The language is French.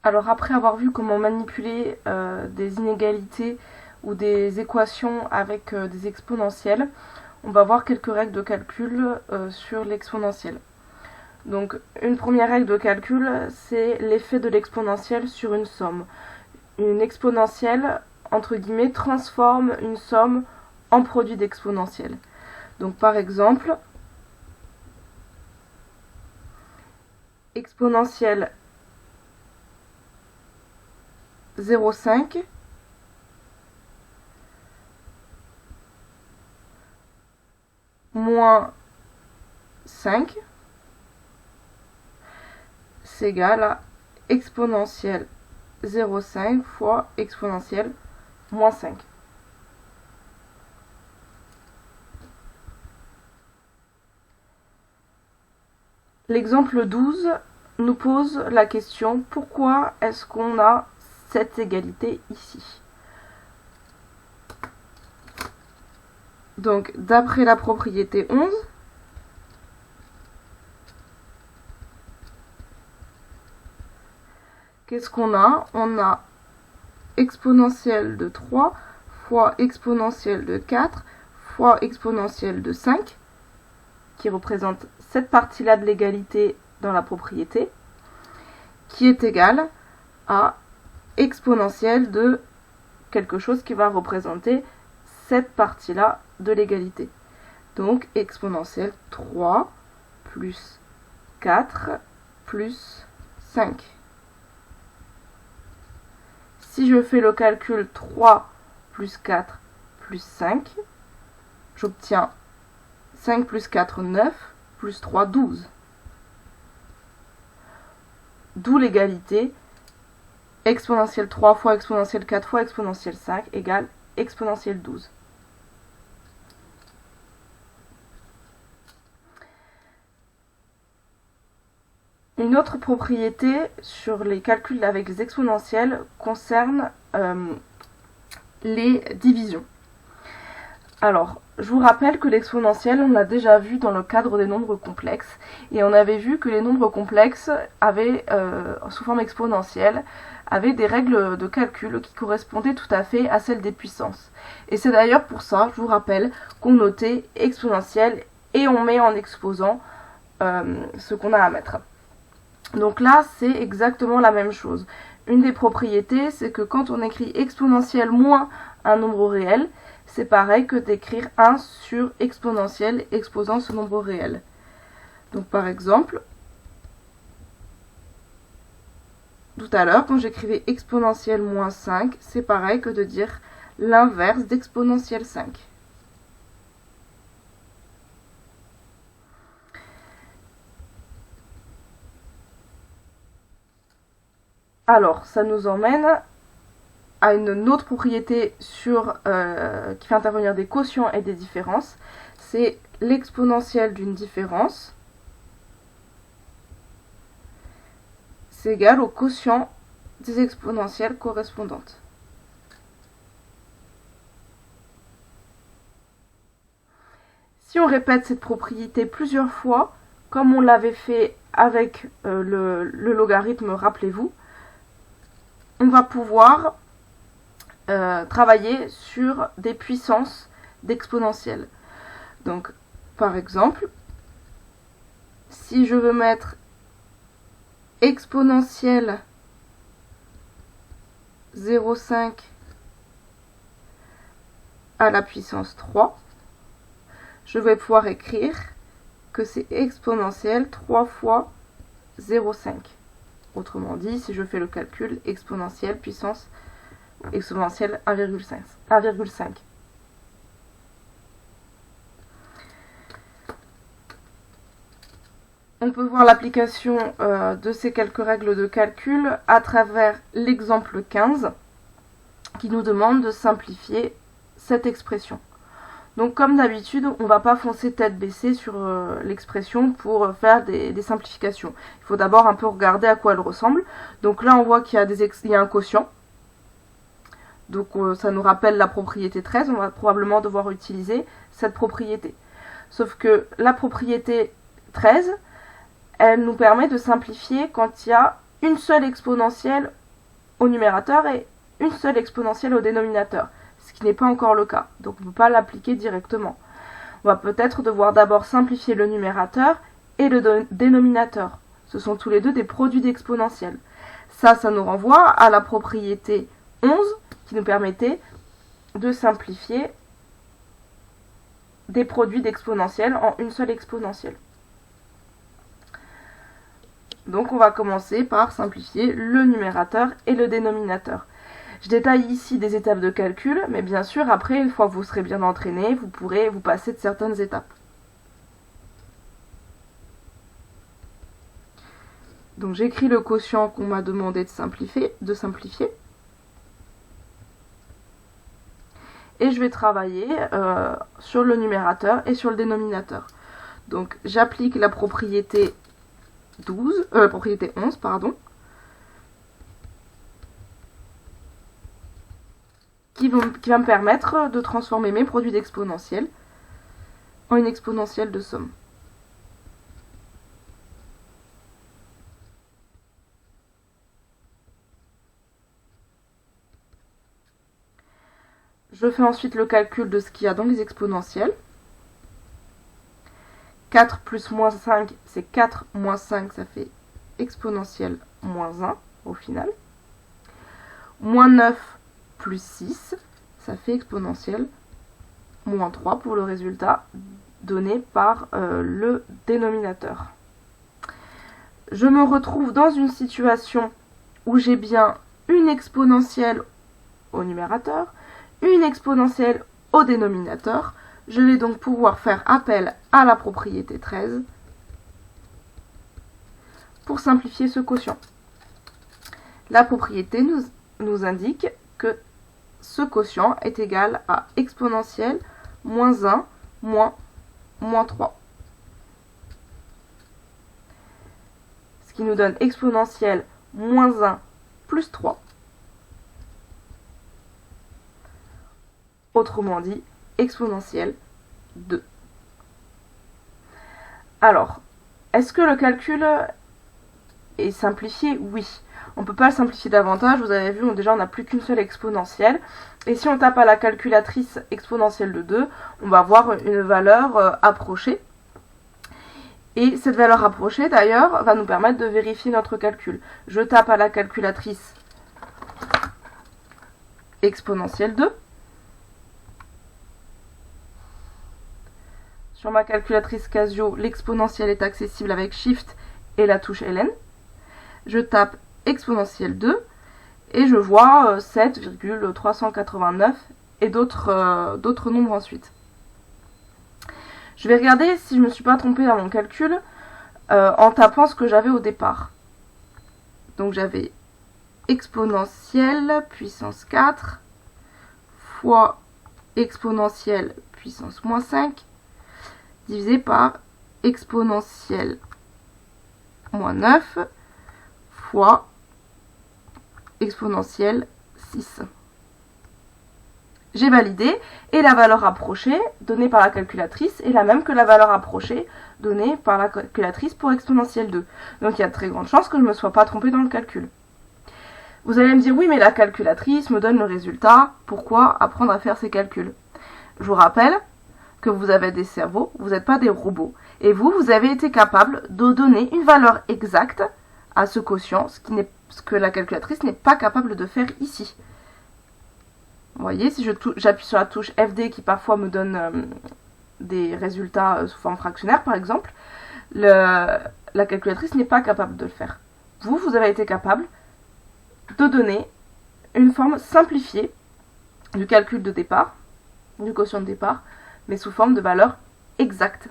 Alors après avoir vu comment manipuler des inégalités ou des équations avec des exponentielles, on va voir quelques règles de calcul sur l'exponentielle. Donc une première règle de calcul, c'est l'effet de l'exponentielle sur une somme. Une exponentielle, entre guillemets, transforme une somme en produit d'exponentielle. Donc par exemple, exponentielle 0,5 moins 5, c'est égal à exponentielle 0,5 fois exponentielle moins 5. L'exemple 12 nous pose la question: pourquoi est-ce qu'on a cette égalité ici? Donc, d'après la propriété 11, qu'est-ce qu'on a? On a exponentielle de 3 fois exponentielle de 4 fois exponentielle de 5, qui représente cette partie-là de l'égalité dans la propriété, qui est égale à exponentielle de quelque chose qui va représenter cette partie-là de l'égalité. Donc exponentielle 3 plus 4 plus 5. Si je fais le calcul 3 plus 4 plus 5, j'obtiens 5 plus 4, 9, plus 3, 12. D'où l'égalité exponentielle 3 fois exponentielle 4 fois exponentielle 5 égale exponentielle 12. Une autre propriété sur les calculs avec les exponentielles concerne les divisions. Alors, je vous rappelle que l'exponentielle, on l'a déjà vu dans le cadre des nombres complexes, et on avait vu que les nombres complexes avaient, sous forme exponentielle, avaient des règles de calcul qui correspondaient tout à fait à celles des puissances. Et c'est d'ailleurs pour ça, je vous rappelle, qu'on notait exponentielle et on met en exposant ce qu'on a à mettre. Donc là, c'est exactement la même chose. Une des propriétés, c'est que quand on écrit exponentielle moins un nombre réel, c'est pareil que d'écrire 1 sur exponentielle exposant ce nombre réel. Donc par exemple, tout à l'heure, quand j'écrivais exponentielle moins 5, c'est pareil que de dire l'inverse d'exponentielle 5. Alors, ça nous emmène à une autre propriété qui fait intervenir des quotients et des différences. C'est l'exponentielle d'une différence. C'est égal au quotient des exponentielles correspondantes. Si on répète cette propriété plusieurs fois, comme on l'avait fait avec le logarithme, rappelez-vous, on va pouvoir travailler sur des puissances d'exponentielles. Donc, par exemple, si je veux mettre exponentielle 0,5 à la puissance 3, je vais pouvoir écrire que c'est exponentielle 3 fois 0,5. Autrement dit, si je fais le calcul, exponentielle puissance exponentielle 1,5. On peut voir l'application de ces quelques règles de calcul à travers l'exemple 15 qui nous demande de simplifier cette expression. Donc comme d'habitude, on ne va pas foncer tête baissée sur l'expression pour faire des simplifications. Il faut d'abord un peu regarder à quoi elle ressemble. Donc là, on voit qu'il y a un quotient. Donc ça nous rappelle la propriété 13. On va probablement devoir utiliser cette propriété. Sauf que la propriété 13, elle nous permet de simplifier quand il y a une seule exponentielle au numérateur et une seule exponentielle au dénominateur, ce qui n'est pas encore le cas, donc on ne peut pas l'appliquer directement. On va peut-être devoir d'abord simplifier le numérateur et le dénominateur. Ce sont tous les deux des produits d'exponentielles. Ça nous renvoie à la propriété 11 qui nous permettait de simplifier des produits d'exponentielles en une seule exponentielle. Donc on va commencer par simplifier le numérateur et le dénominateur. Je détaille ici des étapes de calcul, mais bien sûr après, une fois que vous serez bien entraîné, vous pourrez vous passer de certaines étapes. Donc j'écris le quotient qu'on m'a demandé de simplifier. Et je vais travailler sur le numérateur et sur le dénominateur. Donc j'applique la propriété 11, pardon, qui va me permettre de transformer mes produits d'exponentielle en une exponentielle de somme. Je fais ensuite le calcul de ce qu'il y a dans les exponentielles. 4 plus moins 5, c'est 4 moins 5, ça fait exponentielle moins 1 au final. Moins 9 plus 6, ça fait exponentielle moins 3 pour le résultat donné par le dénominateur. Je me retrouve dans une situation où j'ai bien une exponentielle au numérateur, une exponentielle au dénominateur. Je vais donc pouvoir faire appel à la propriété 13 pour simplifier ce quotient. La propriété nous indique que ce quotient est égal à exponentielle moins 1 moins 3. Ce qui nous donne exponentielle moins 1 plus 3. Autrement dit, exponentielle 2. Alors, est-ce que le calcul est simplifié? Oui. On ne peut pas le simplifier davantage. Vous avez vu, déjà on n'a plus qu'une seule exponentielle. Et si on tape à la calculatrice exponentielle de 2, on va avoir une valeur approchée. Et cette valeur approchée, d'ailleurs, va nous permettre de vérifier notre calcul. Je tape à la calculatrice exponentielle 2. Sur ma calculatrice Casio, l'exponentielle est accessible avec Shift et la touche LN. Je tape exponentielle 2 et je vois 7,389 et d'autres nombres ensuite. Je vais regarder si je ne me suis pas trompée dans mon calcul en tapant ce que j'avais au départ. Donc j'avais exponentielle puissance 4 fois exponentielle puissance moins 5 divisé par exponentielle moins 9 fois exponentielle 6. J'ai validé et la valeur approchée donnée par la calculatrice est la même que la valeur approchée donnée par la calculatrice pour exponentielle 2. Donc il y a de très grandes chances que je ne me sois pas trompée dans le calcul. Vous allez me dire, oui mais la calculatrice me donne le résultat, pourquoi apprendre à faire ces calculs? Je vous rappelle que vous avez des cerveaux, vous n'êtes pas des robots. Et vous avez été capable de donner une valeur exacte à ce quotient, ce que la calculatrice n'est pas capable de faire ici. Vous voyez, si j'appuie sur la touche FD qui parfois me donne des résultats sous forme fractionnaire par exemple, la calculatrice n'est pas capable de le faire. Vous avez été capable de donner une forme simplifiée du calcul de départ, du quotient de départ, mais sous forme de valeur exacte.